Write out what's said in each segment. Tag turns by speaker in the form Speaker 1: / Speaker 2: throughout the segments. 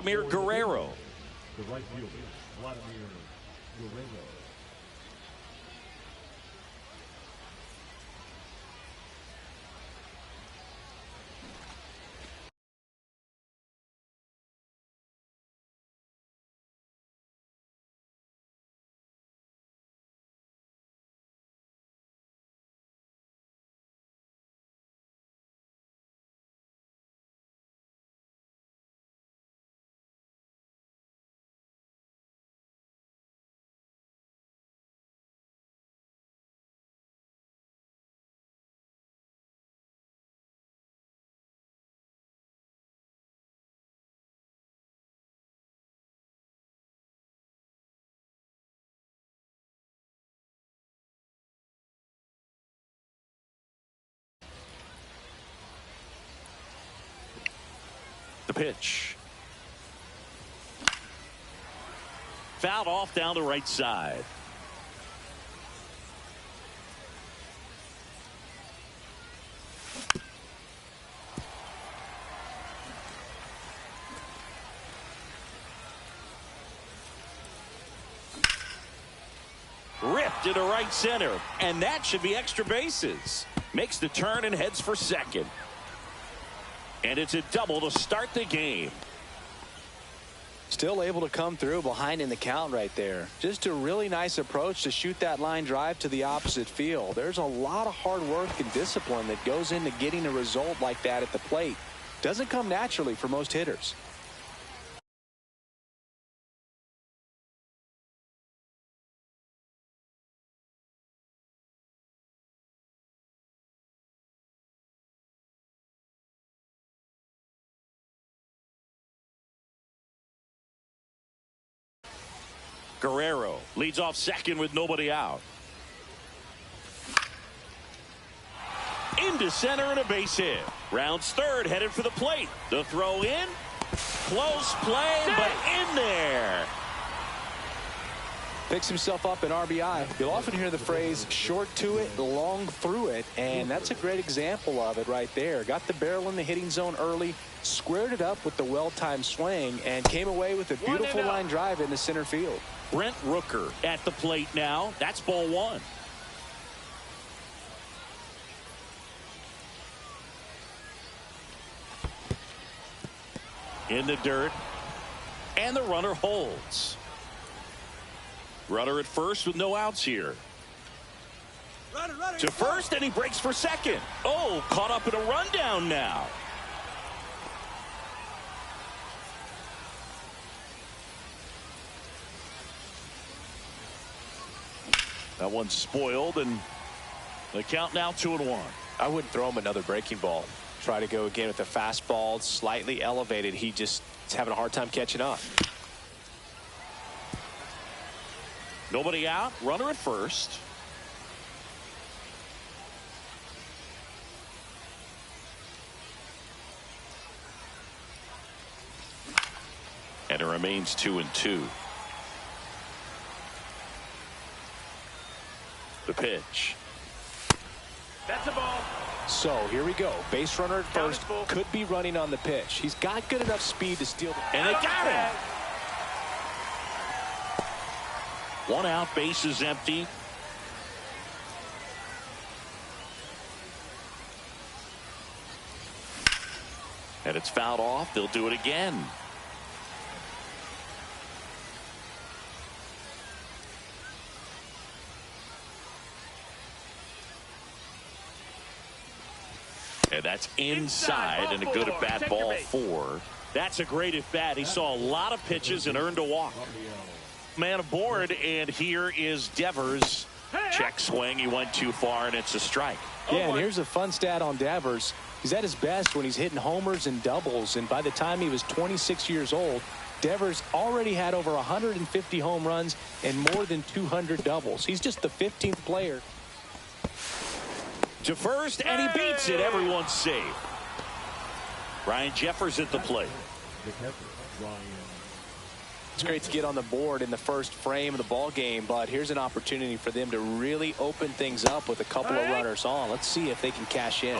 Speaker 1: Vladimir Guerrero.
Speaker 2: The right fielder, Vladimir Guerrero.
Speaker 1: The pitch. Fouled off down the right side. Ripped into right center, and that should be extra bases. Makes the turn and heads for second. And it's a double to start the game.
Speaker 3: Still able to come through behind in the count right there. Just a really nice approach to shoot that line drive to the opposite field. There's a lot of hard work and discipline that goes into getting a result like that at the plate. Doesn't come naturally for most hitters.
Speaker 1: Guerrero leads off second with nobody out. Into center and a base hit. Rounds third, headed for the plate. The throw in. Close play, but in there.
Speaker 3: Picks himself up an RBI. You'll often hear the phrase short to it, long through it, and that's a great example of it right there. Got the barrel in the hitting zone early, squared it up with the well-timed swing, and came away with a beautiful line drive into center field.
Speaker 1: Brent Rooker at the plate now. That's ball one. In the dirt, and the runner holds. Runner at first with no outs here. To first, and he breaks for second. Oh, caught up in a rundown now. That one's spoiled, and the count now 2-1.
Speaker 3: I wouldn't throw him another breaking ball. Try to go again with the fastball, slightly elevated. He just is having a hard time catching up.
Speaker 1: Nobody out. Runner at first. And it remains 2-2. The pitch.
Speaker 4: That's a ball.
Speaker 3: So here we go. Base runner at first. Could be running on the pitch. He's got good enough speed to steal.
Speaker 1: And they got him. One out, base is empty. And it's fouled off. They'll do it again. And that's inside and a good at bat, ball four. That's a great at bat. He saw a lot of pitches and earned a walk. Man aboard, and here is Devers. Check swing. He went too far, and it's a strike.
Speaker 3: Yeah, and here's a fun stat on Devers. He's at his best when he's hitting homers and doubles, and by the time he was 26 years old, Devers already had over 150 home runs and more than 200 doubles. He's just the 15th player.
Speaker 1: To first, and he beats it. Everyone's safe. Ryan Jeffers at the plate.
Speaker 3: It's great to get on the board in the first frame of the ball game, but here's an opportunity for them to really open things up with a couple of runners on. Let's see if they can cash in.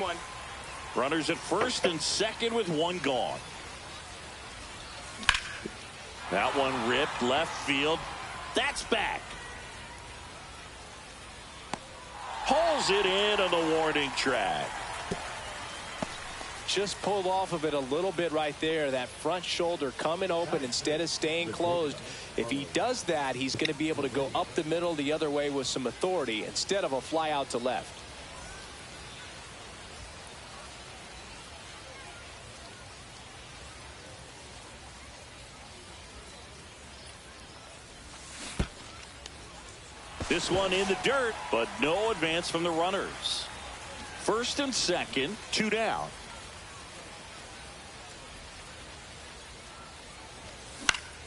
Speaker 4: One.
Speaker 1: Runners at first and second with one gone. That one ripped left field. That's back. Pulls it in on the warning track.
Speaker 3: Just pulled off of it a little bit right there. That front shoulder coming open instead of staying closed. If he does that, he's going to be able to go up the middle the other way with some authority instead of a fly out to left.
Speaker 1: This one in the dirt, but no advance from the runners. First and second, 2 down.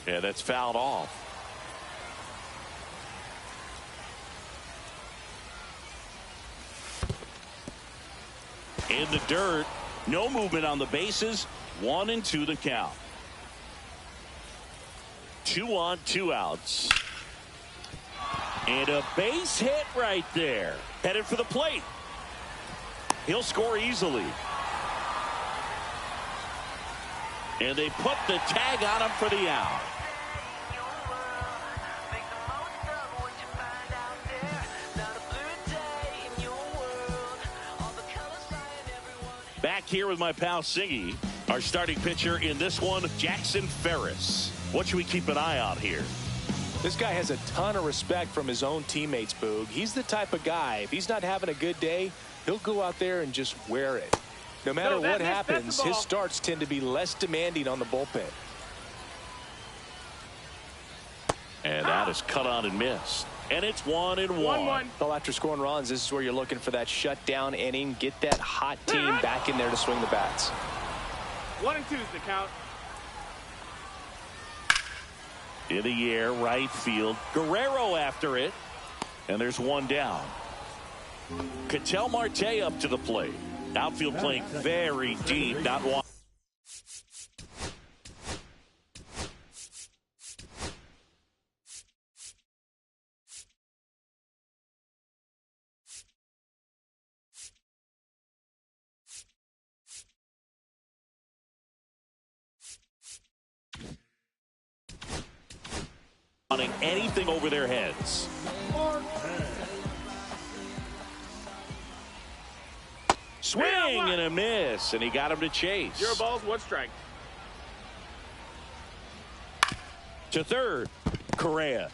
Speaker 1: Yeah, that's fouled off. In the dirt, no movement on the bases. 1 and 2 the count. 2 on, 2 outs. And a base hit right there. Headed for the plate. He'll score easily. And they put the tag on him for the out. Back here with my pal Singy. Our starting pitcher in this one, Jackson Ferris. What should we keep an eye on here?
Speaker 3: This guy has a ton of respect from his own teammates, Boog. He's the type of guy, if he's not having a good day, he'll go out there and just wear it. No matter what happens, his starts tend to be less demanding on the bullpen.
Speaker 1: And that is cut on and missed. And it's 1 and 1.
Speaker 3: Well, after scoring runs, this is where you're looking for that shutdown inning. Get that hot team back in there to swing the bats.
Speaker 4: 1 and 2 is the count.
Speaker 1: In the air, right field. Guerrero after it. And there's 1 down. Ketel Marte up to the plate. Outfield playing very deep. Not one. Anything over their heads. Swing and a miss, and he got him to chase.
Speaker 4: 0 balls, 1 strike.
Speaker 1: To third, Correa.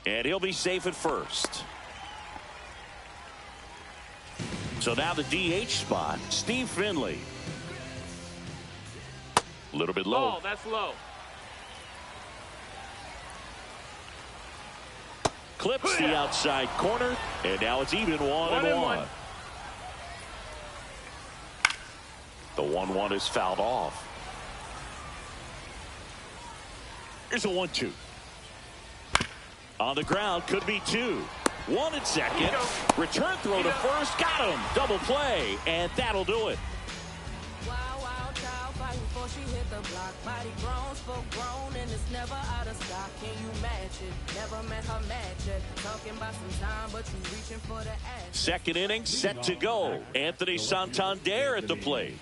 Speaker 1: And he'll be safe at first. So now the DH spot, Steve Finley. A little bit low.
Speaker 4: Oh, that's low.
Speaker 1: Clips the outside corner, and now it's even 1 and 1. The 1-1 is fouled off. Here's a 1-2. On the ground, could be 2. 1 at second. Return throw to first. Got him. Double play, and that'll do it.
Speaker 5: She hit the block, body grown, spoke grown, and it's never out of stock. Can you match it? Never met her match it. Talking about some time, but you reaching for the ass.
Speaker 1: Second inning set to go. Anthony Santander at the plate.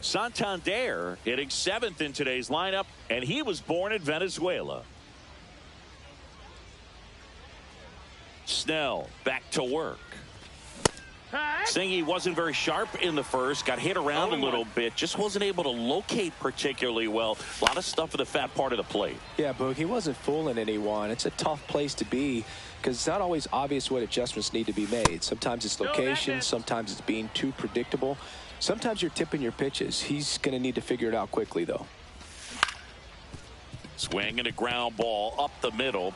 Speaker 1: Santander hitting 7th in today's lineup, and he was born in Venezuela. Snell back to work. Singy wasn't very sharp in the first, got hit around a little bit, just wasn't able to locate particularly well. A lot of stuff in the fat part of the plate.
Speaker 3: Yeah, Boog, he wasn't fooling anyone. It's a tough place to be because it's not always obvious what adjustments need to be made. Sometimes it's location, sometimes it's being too predictable. Sometimes you're tipping your pitches. He's going to need to figure it out quickly, though.
Speaker 1: Swing and a ground ball up the middle.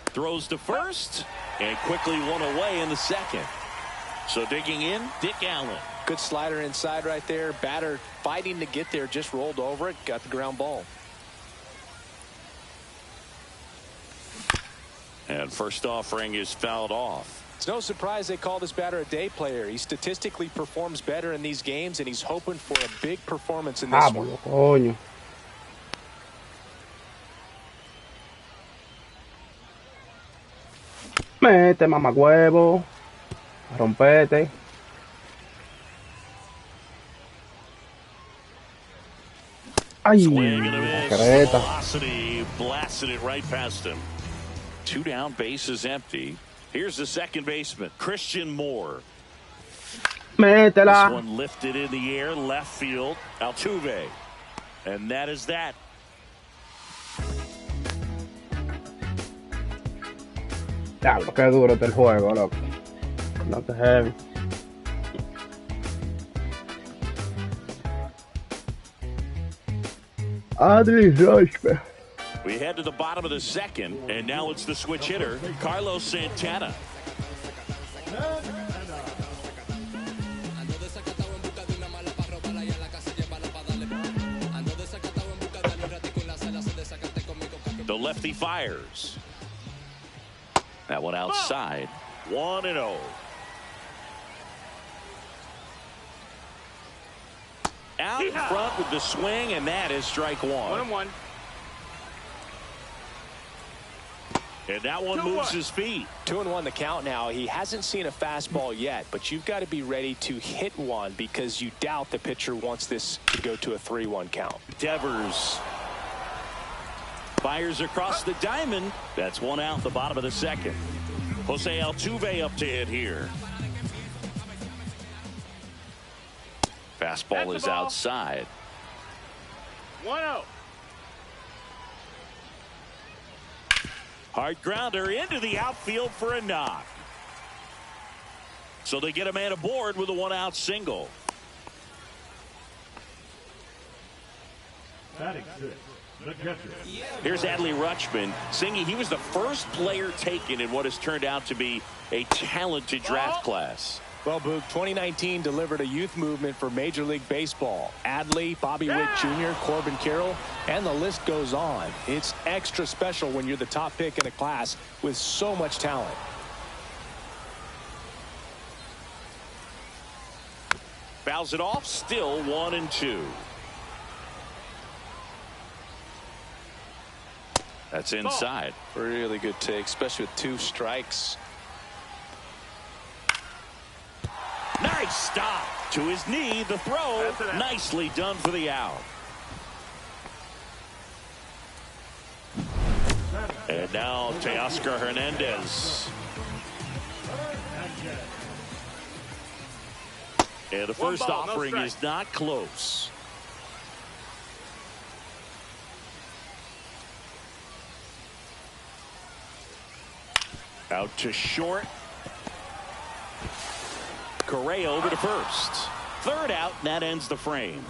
Speaker 1: Throws to first and quickly 1 away in the second. So digging in, Dick Allen.
Speaker 3: Good slider inside right there. Batter fighting to get there, just rolled over it, got the ground ball.
Speaker 1: And first offering is fouled off.
Speaker 3: It's no surprise they call this batter a day player. He statistically performs better in these games, and he's hoping for a big performance in this one.
Speaker 6: Coño. Mete, mamagüevo. Rompete. Ay,
Speaker 1: Swing and a miss.
Speaker 6: careta.
Speaker 1: Velocity blasted it right past him. 2 down, bases empty. Here's the second baseman, Christian Moore. This
Speaker 6: Métela.
Speaker 1: one lifted in the air, left field, Altuve. And that is that.
Speaker 6: Diablo, qué duro está el juego, loco. No te heavy. Adley Rutschman.
Speaker 1: We head to the bottom of the second, and now it's the switch hitter, Carlos Santana. The lefty fires. That one outside. 1-0. Out in front with the swing, and that is strike one.
Speaker 4: 1-1.
Speaker 1: And that one moves his feet.
Speaker 3: 2-1 the count now. He hasn't seen a fastball yet, but you've got to be ready to hit one because you doubt the pitcher wants this to go to a 3-1 count.
Speaker 1: Devers fires across the diamond. That's one out the bottom of the second. Jose Altuve up to hit here. Fastball is outside.
Speaker 4: 1-0.
Speaker 1: Hard grounder into the outfield for a knock. So they get a man aboard with a 1-out single.
Speaker 2: Batting six, the catcher.
Speaker 1: Here's Adley Rutschman. Singy, he was the first player taken in what has turned out to be a talented draft class.
Speaker 3: Well, Boog, 2019 delivered a youth movement for Major League Baseball. Adley, Bobby Witt Jr., Corbin Carroll, and the list goes on. It's extra special when you're the top pick in a class with so much talent.
Speaker 1: Fouls it off, still 1-2. That's inside.
Speaker 3: Really good take, especially with 2 strikes.
Speaker 1: Nice stop to his knee. The throw nicely done for the out. And now Teoscar Hernandez. And the first offering is not close. Out to short. Correa over to first. Third out, and that ends the frame.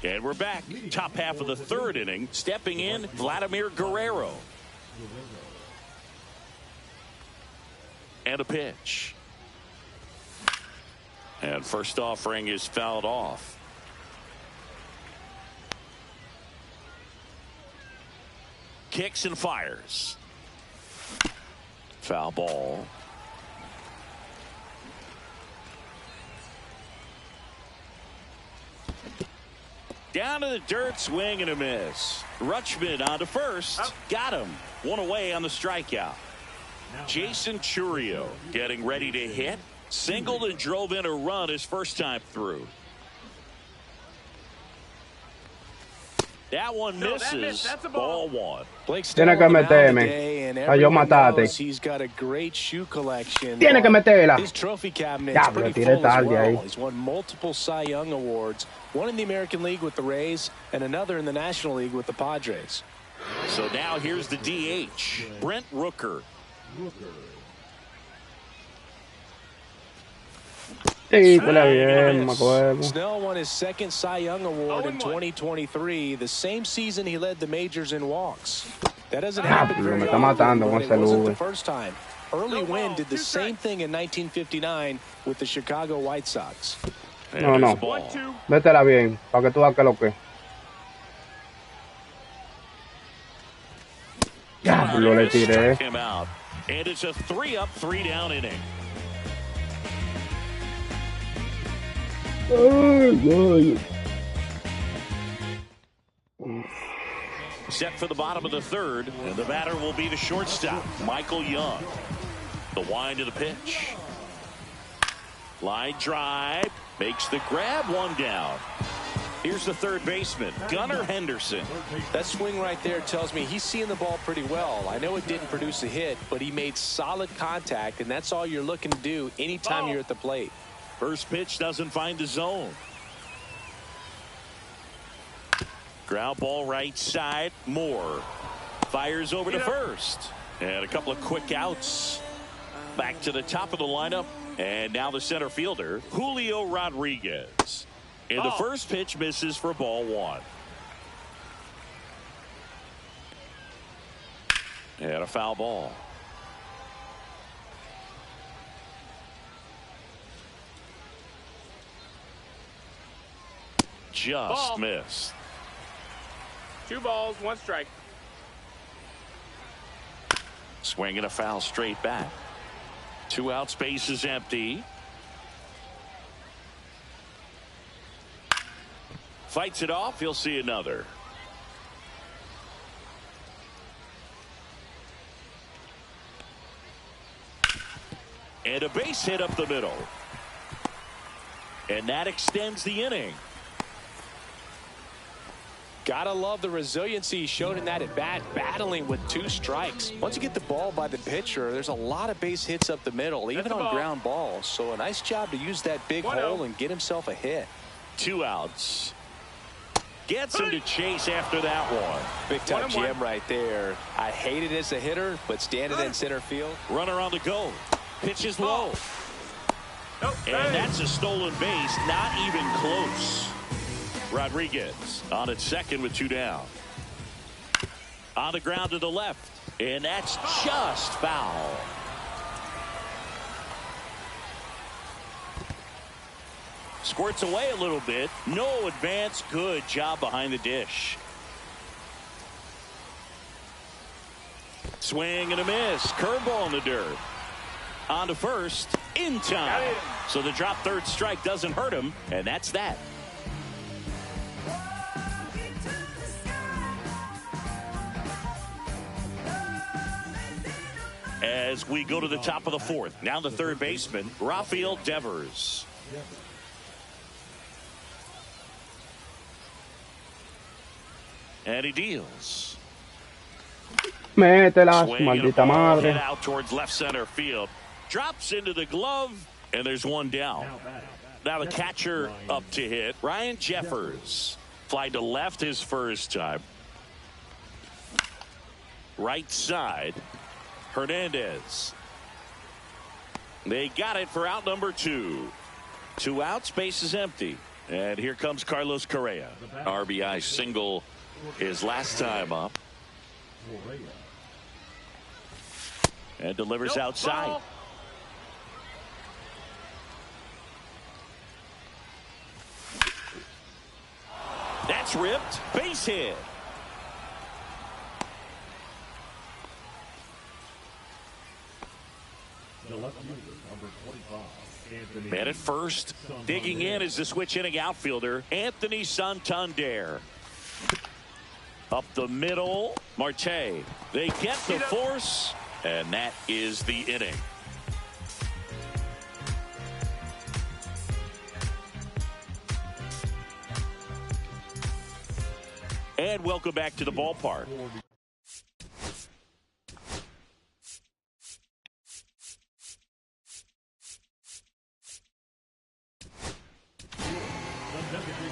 Speaker 1: And we're back. Top half of the third inning. Stepping in, Vladimir Guerrero. And a pitch. And first offering is fouled off. Kicks and fires. Foul ball. Down to the dirt, swing and a miss. Rutschman on to first. Got him. One away on the strikeout. Jason Chourio getting ready to hit. Singled and drove in a run his first time through. That one misses.
Speaker 4: That's a
Speaker 1: ball one.
Speaker 6: Tiene que meterme. Para yo matarte.
Speaker 3: He's got a great shoe collection.
Speaker 6: Tiene que meterla.
Speaker 3: His trophy cabinet
Speaker 6: Ya,
Speaker 3: is pretty
Speaker 6: tiré
Speaker 3: full as
Speaker 6: tarde
Speaker 3: well.
Speaker 6: ahí.
Speaker 3: He's won multiple Cy Young awards, one in the American League with the Rays and another in the National League with the Padres.
Speaker 1: So now here's the DH, Brent Rooker.
Speaker 6: Sí, huele bien, me acuerdo.
Speaker 3: Snell won his second Cy Young Award in 2023, the same season he led the majors in walks. That doesn't happen very
Speaker 6: me está
Speaker 3: often,
Speaker 6: matando
Speaker 3: but
Speaker 6: con
Speaker 3: it wasn't the
Speaker 6: ese
Speaker 3: first time. Early Wynn did the same thing in 1959 with the Chicago White Sox.
Speaker 6: No, no. Métela bien, para que tú hagas lo que. Diablo, le tiré.
Speaker 1: Him out. And it's a 3-up, 3-down inning. Set for the bottom of the third, and the batter will be the shortstop, Michael Young. The wind to the pitch. Line drive, makes the grab, one down. Here's the third baseman, Gunnar Henderson.
Speaker 3: That swing right there tells me he's seeing the ball pretty well. I know it didn't produce a hit, but he made solid contact, and that's all you're looking to do anytime you're at the plate.
Speaker 1: First pitch doesn't find the zone. Ground ball right side. Moore fires over to first. And a couple of quick outs. Back to the top of the lineup. And now the center fielder, Julio Rodriguez. And the first pitch misses for ball one. And a foul ball. Just missed.
Speaker 4: 2 balls, 1 strike.
Speaker 1: Swinging a foul straight back. 2 outs, base is empty. Fights it off. He'll see another. And a base hit up the middle. And that extends the inning.
Speaker 3: Gotta love the resiliency he showed in that at bat, battling with 2 strikes. Once you get the ball by the pitcher, there's a lot of base hits up the middle, even on ground balls. So a nice job to use that big hole and get himself a hit.
Speaker 1: 2 outs. Gets him to chase after that one.
Speaker 3: Big time jam right there. I hate it as a hitter, but standing in center field.
Speaker 1: Runner on the go. Pitches low. And that's a stolen base, not even close. Rodriguez on at second with 2 down. On the ground to the left. And that's just foul. Squirts away a little bit. No advance. Good job behind the dish. Swing and a miss. Curveball in the dirt. On to first. In time. So the drop third strike doesn't hurt him. And that's that. As we go to the top of the fourth. Now the third baseman, Rafael Devers. And he deals.
Speaker 6: Mételas, maldita madre.
Speaker 1: Out towards left center field. Drops into the glove, and there's one down. Now the catcher up to hit. Ryan Jeffers. Fly to left his first time. Right side. Hernandez. They got it for out number 2. 2 outs, base is empty. And here comes Carlos Correa. RBI single his last time up. And delivers outside. That's ripped. Base hit. Man at first, digging in is the switch inning outfielder, Anthony Santander. Up the middle, Marte. They get the force, and that is the inning. And welcome back to the ballpark.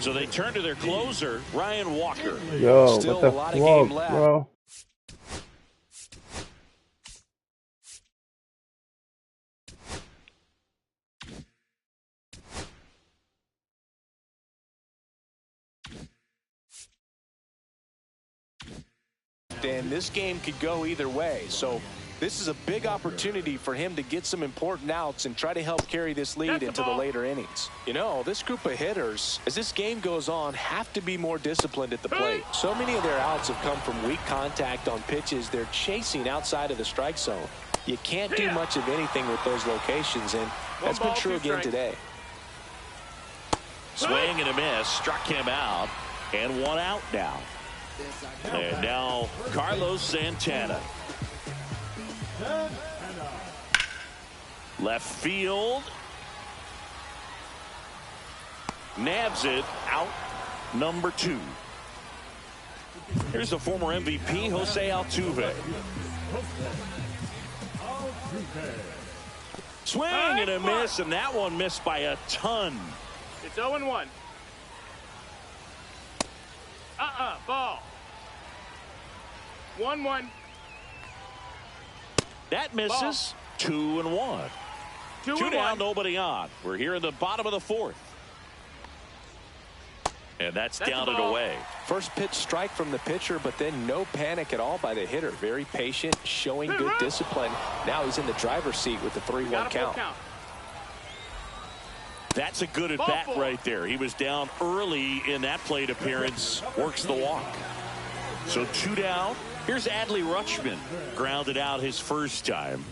Speaker 1: So they turn to their closer, Ryan Walker.
Speaker 6: Yo,
Speaker 3: Still
Speaker 6: what the
Speaker 3: a lot of game left.
Speaker 6: bro?
Speaker 3: And this game could go either way. So this is a big opportunity for him to get some important outs and try to help carry this lead into the later innings. You know, this group of hitters, as this game goes on, have to be more disciplined at the plate. So many of their outs have come from weak contact on pitches they're chasing outside of the strike zone. You can't do much of anything with those locations, and that's been true again today.
Speaker 1: Swing and a miss. Struck him out. And one out now. And now Carlos Santana. Left field. Nabs it out. Number 2. Here's the former MVP, Jose Altuve. Swing and a miss, and that one missed by a ton.
Speaker 4: It's 0-1. Ball. 1-1.
Speaker 1: That misses. Ball. 2-1. Two down, nobody on. We're here in the bottom of the 4th. And that's down and away.
Speaker 3: First pitch strike from the pitcher, but then no panic at all by the hitter. Very patient, showing good discipline. Now he's in the driver's seat with the 3-1 count.
Speaker 1: That's a good at-bat right there. He was down early in that plate appearance. Works the walk. So 2 down. Here's Adley Rutschman. Grounded out his first time.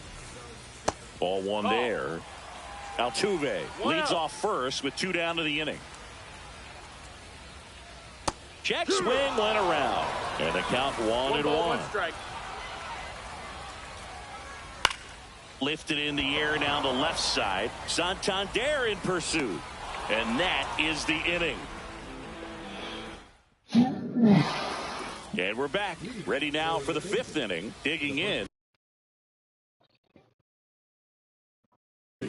Speaker 1: Ball 1 there. Altuve leads off first with 2 down to the inning. Check swing went around. And the count 1-1.
Speaker 4: Strike.
Speaker 1: Lifted in the air down the left side. Santander in pursuit. And that is the inning. And we're back. Ready now for the 5th inning. Digging in.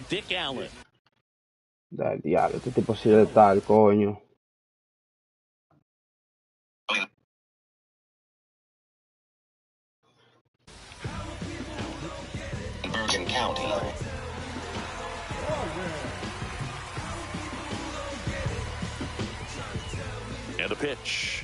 Speaker 1: Dick Allen.
Speaker 6: Dai, diavolo, tutti possibili dettagli, coño.
Speaker 7: Bergen County.
Speaker 1: And the pitch.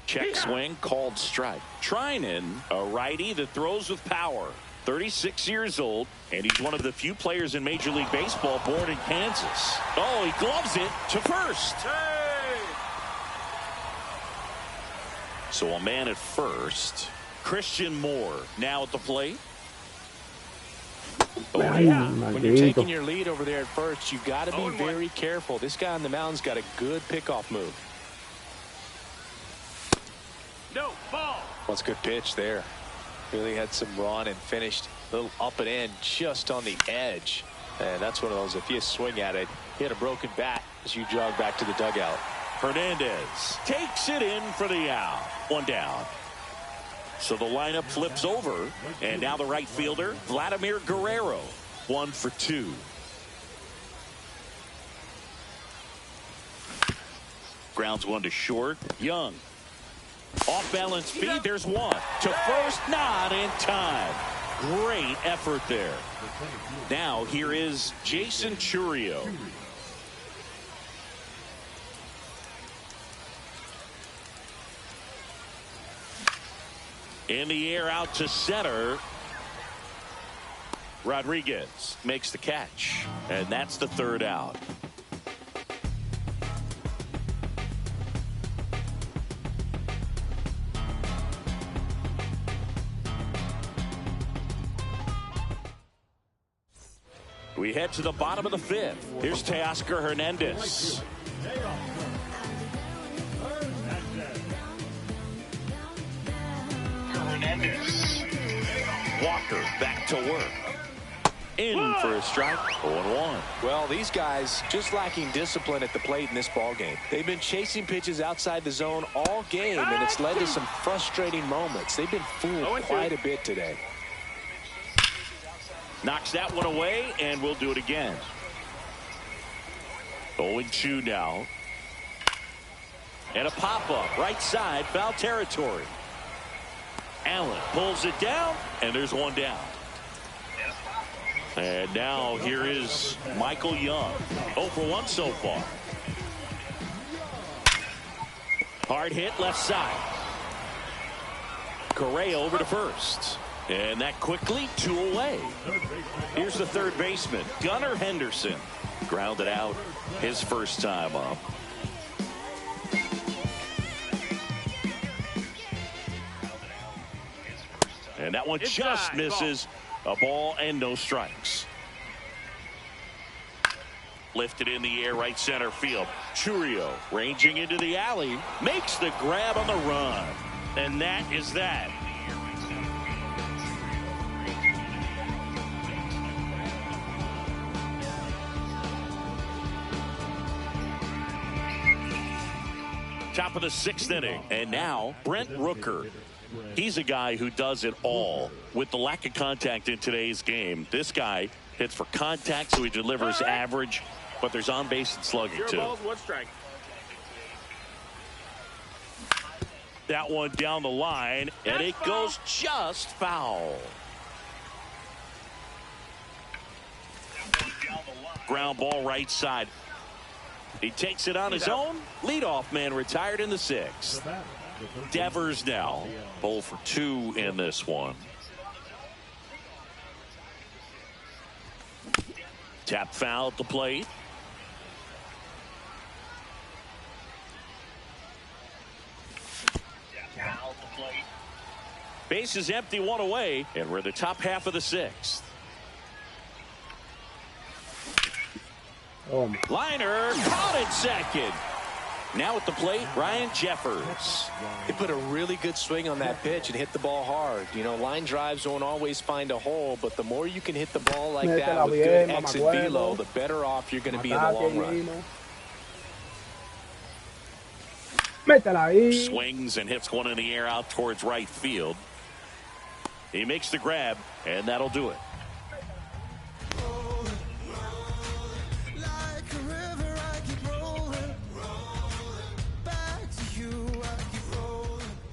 Speaker 1: Check swing called strike. Treinen, a righty that throws with power. 36 years old, and he's one of the few players in Major League Baseball born in Kansas. Oh, he gloves it to first.
Speaker 4: Hey!
Speaker 1: So a man at first. Christian Moore now at the plate. Oh, yeah.
Speaker 3: When you're taking your lead over there at first, you've got to be very careful. This guy on the mound's got a good pickoff move.
Speaker 4: No, ball.
Speaker 3: Well, it's a good pitch there. Really had some run and finished a little up and in just on the edge. And that's one of those, if you swing at it, hit a broken bat as you jog back to the dugout.
Speaker 1: Hernandez takes it in for the out. 1 down. So the lineup flips over, and now the right fielder, Vladimir Guerrero, 1 for 2. Grounds 1 to short. Young. Off balance feed. There's 1 to first. Not in time. Great effort there. Now here is Jason Chourio. In the air out to center. Rodriguez makes the catch. And that's the 3rd out. We head to the bottom of the 5th. Here's Teoscar Hernandez. Walker back to work. In for a strike. 0-1.
Speaker 3: Well, these guys just lacking discipline at the plate in this ball game. They've been chasing pitches outside the zone all game, and it's led to some frustrating moments. They've been fooled quite a bit today.
Speaker 1: Knocks that one away, and we'll do it again. 0-2 now. And a pop-up right side, foul territory. Allen pulls it down, and there's 1 down. And now here is Michael Young. 0 for 1 so far. Hard hit left side. Correa over to first. And that quickly 2 away. Here's the 3rd baseman, Gunnar Henderson. Grounded out his first time up. And that one just misses. A ball and no strikes. Lifted in the air, right center field. Chourio ranging into the alley, makes the grab on the run. And that is that. Top of the 6th inning. And now Brent Rooker. He's a guy who does it all. With the lack of contact in today's game, this guy hits for contact, so he delivers average, but there's on base and slugging too.
Speaker 4: One strike.
Speaker 1: That one down the line, and it goes just foul. Ground ball right side. He takes it on his own. Leadoff man retired in the 6th. Devers now 0 for 2 in this one. Tap foul at the plate. Base is empty, 1 away, and we're in the top half of the 6th. Liner caught at second. Now at the plate, Ryan Jeffers.
Speaker 3: He put a really good swing on that pitch and hit the ball hard. You know, line drives won't always find a hole, but the more you can hit the ball like that with good exit velo, the better off you're going to be in the long run.
Speaker 1: Swings and hits one in the air out towards right field. He makes the grab, and that'll do it.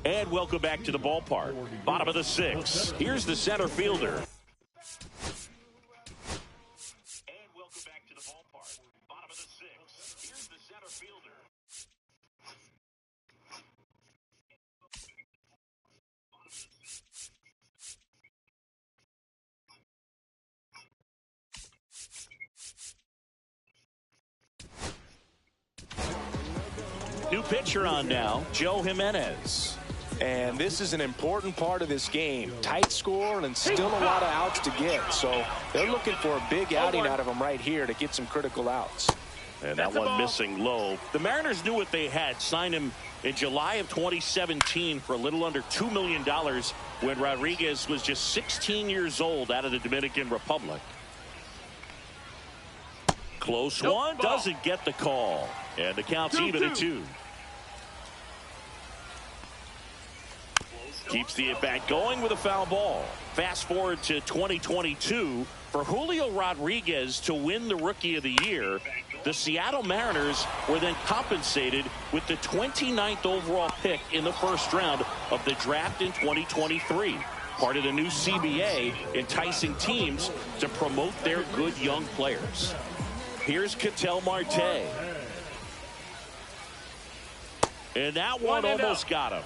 Speaker 1: And welcome back to the ballpark. Bottom of the 6th. Here's the center fielder. And welcome back to the ballpark. Bottom of the 6th. Here's the center fielder. New pitcher on now, Joe Jimenez.
Speaker 3: And this is an important part of this game. Tight score and still a lot of outs to get. So they're looking for a big outing out of him right here to get some critical outs.
Speaker 1: And that one missing low. The Mariners knew what they had. Signed him in July of 2017 for a little under $2 million when Rodriguez was just 16 years old out of the Dominican Republic. Close one. Doesn't get the call. And the count's even at 2. Keeps the at-bat going with a foul ball. Fast forward to 2022. For Julio Rodriguez to win the Rookie of the Year, the Seattle Mariners were then compensated with the 29th overall pick in the 1st round of the draft in 2023. Part of the new CBA, enticing teams to promote their good young players. Here's Ketel Marte. And that one almost got him.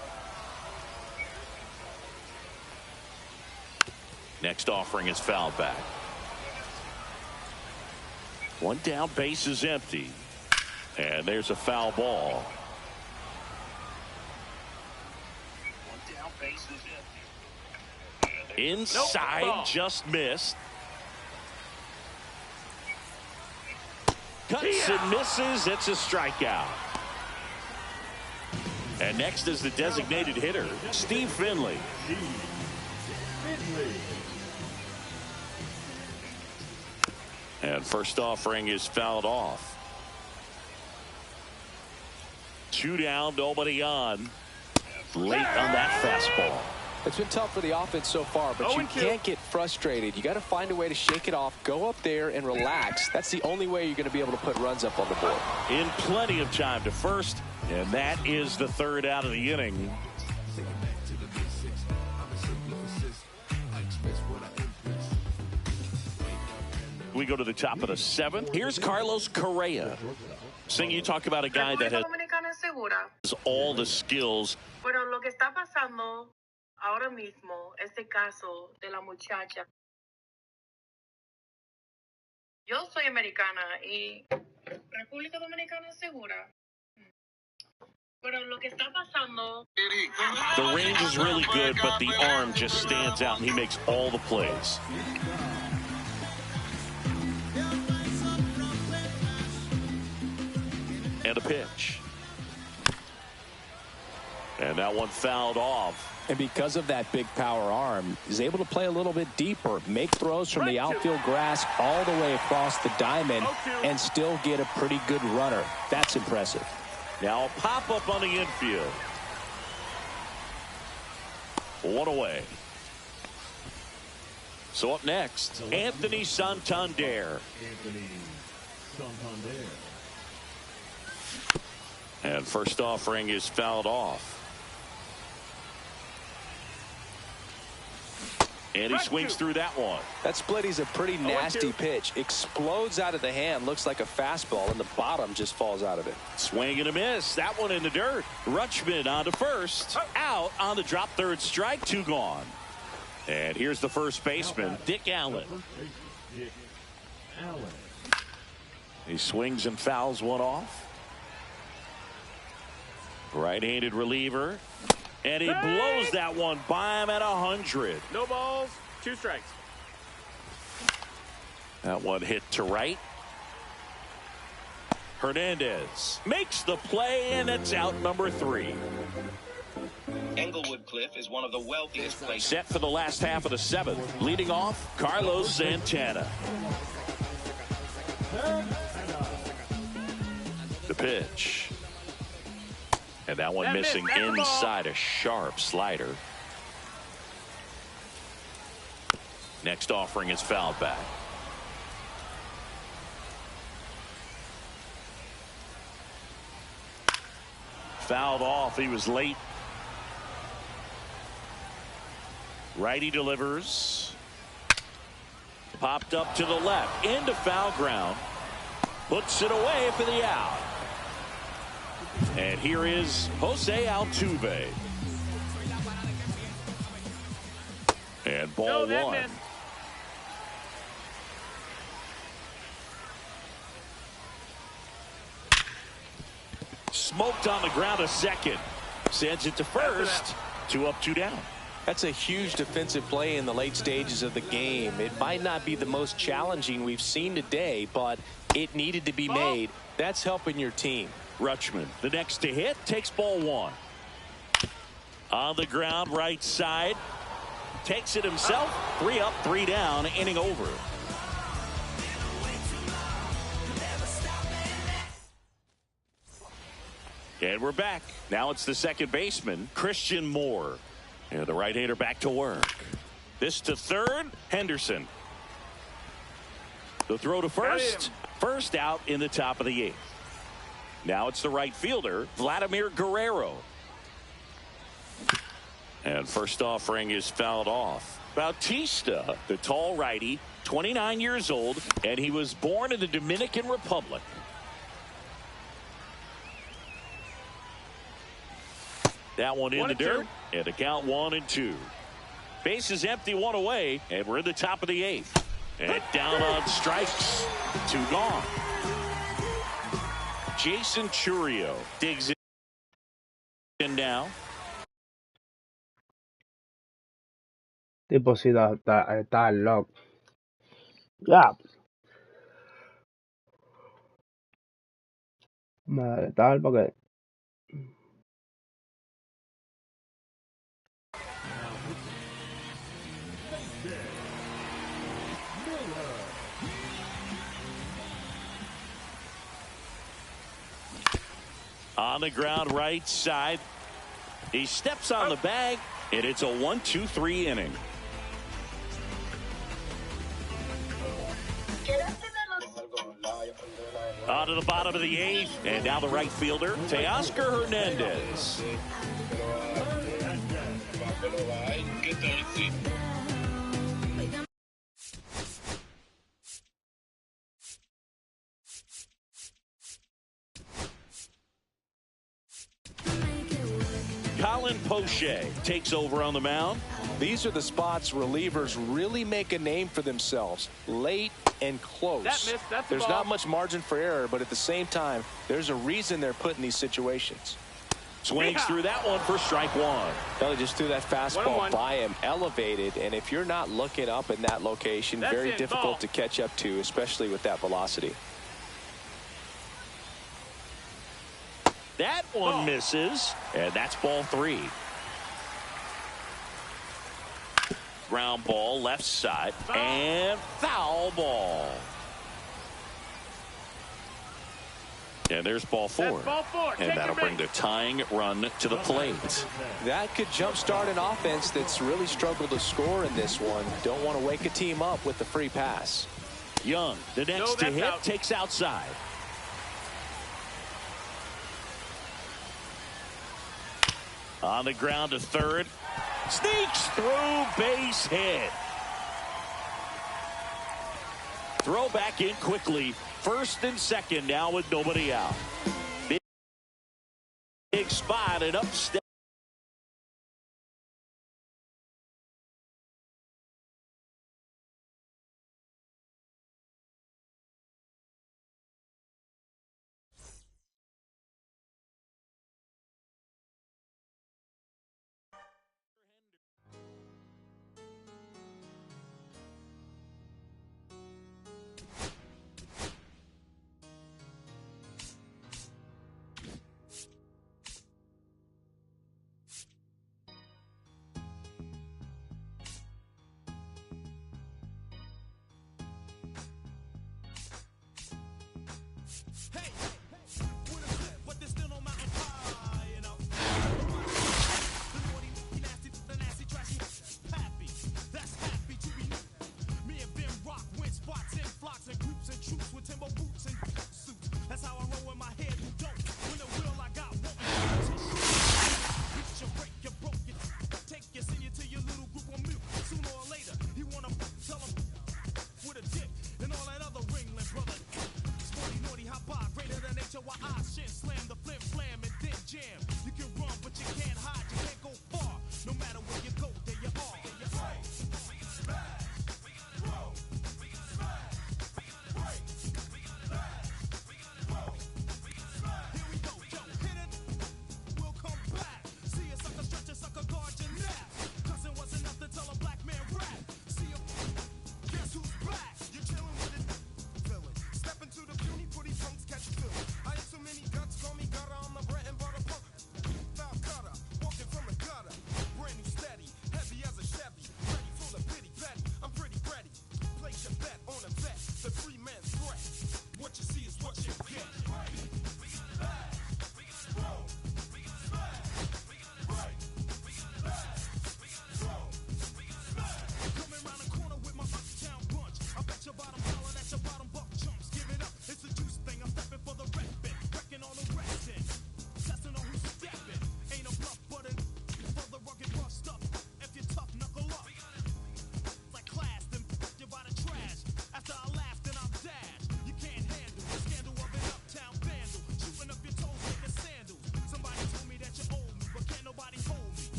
Speaker 1: Next offering is fouled back. One down, base is empty. And there's a foul ball. One down, base is empty. Inside, just missed. Cuts and misses. It's a strikeout. And next is the designated hitter, Steve Finley. And first offering is fouled off. 2 down, nobody on. Late on that fastball.
Speaker 3: It's been tough for the offense so far, but you can't get frustrated. You got to find a way to shake it off, go up there and relax. That's the only way you're going to be able to put runs up on the board.
Speaker 1: In plenty of time to first, and that is the 3rd out of the inning. We go to the top of the 7th. Here's Carlos Correa. Sing, you talk about a guy that has all the skills.
Speaker 7: Pero lo que está pasando ahora mismo, este caso de la muchacha. Yo soy americana y República Dominicana es segura. Pero lo que está pasando.
Speaker 1: The range is really good, but the arm just stands out, and he makes all the plays. And a pitch. And that one fouled off.
Speaker 3: And because of that big power arm, he's able to play a little bit deeper, make throws from the outfield grass all the way across the diamond, and still get a pretty good runner. That's impressive.
Speaker 1: Now a pop-up on the infield. One away. So up next, Anthony Santander. And first offering is fouled off. And he swings through that one.
Speaker 3: That split is a pretty nasty pitch. Explodes out of the hand. Looks like a fastball, and the bottom just falls out of it.
Speaker 1: Swing and a miss. That one in the dirt. Rutschman on to first. Out on the drop third strike. 2 gone. And here's the first baseman, Dick Allen. He swings and fouls one off. Right-handed reliever. And he blows that one by him at 100.
Speaker 4: No balls, 2 strikes.
Speaker 1: That one hit to right. Hernandez makes the play, and it's out number 3.
Speaker 8: Englewood Cliff is one of the wealthiest places.
Speaker 1: Set for the last half of the 7th. Leading off, Carlos Santana. The pitch. And that one missing inside, a sharp slider. Next offering is fouled back. Fouled off. He was late. Righty delivers. Popped up to the left. Into foul ground. Puts it away for the out. And here is Jose Altuve. And ball 1. Smoked on the ground a second. Sends it to first. 2 up, 2 down.
Speaker 3: That's a huge defensive play in the late stages of the game. It might not be the most challenging we've seen today, but it needed to be made. That's helping your team.
Speaker 1: Rutschman, the next to hit, takes ball 1. On the ground, right side. Takes it himself. 3 up, 3 down, inning over. And we're back. Now it's the second baseman, Christian Moore. And the right-hander back to work. This to third, Henderson. The throw to first. First out in the top of the 8th. Now it's the right fielder, Vladimir Guerrero. And first offering is fouled off. Bautista, the tall righty, 29 years old, and he was born in the Dominican Republic. That one in the dirt, and the count 1-2. Base is empty, 1 away, and we're in the top of the 8th. And down on strikes, 2 gone. Jason Chourio digs in now.
Speaker 6: Tipo, sí, está loco. Ya. Madre tal, porque.
Speaker 1: On the ground, right side. He steps on the bag, and it's a 1-2-3 inning. On to the bottom of the 8th, and now the right fielder, Teoscar Hernandez. Colin Poche takes over on the mound.
Speaker 3: These are the spots relievers really make a name for themselves. Late and close. There's not much margin for error, but at the same time, there's a reason they're put in these situations.
Speaker 1: Swings through that one for strike 1.
Speaker 3: They just threw that fastball by him, elevated, and if you're not looking up in that location, very difficult to catch up to, especially with that velocity.
Speaker 1: That one misses, and that's ball 3. Ground ball left side, and foul ball. And there's ball 4. And that'll bring the tying run to the plate.
Speaker 3: That could jumpstart an offense that's really struggled to score in this one. Don't want to wake a team up with the free pass.
Speaker 1: Young, the next to hit, takes outside. On the ground to third. Sneaks through, base hit. Throw back in quickly. First and second now with nobody out. Big spot and up step.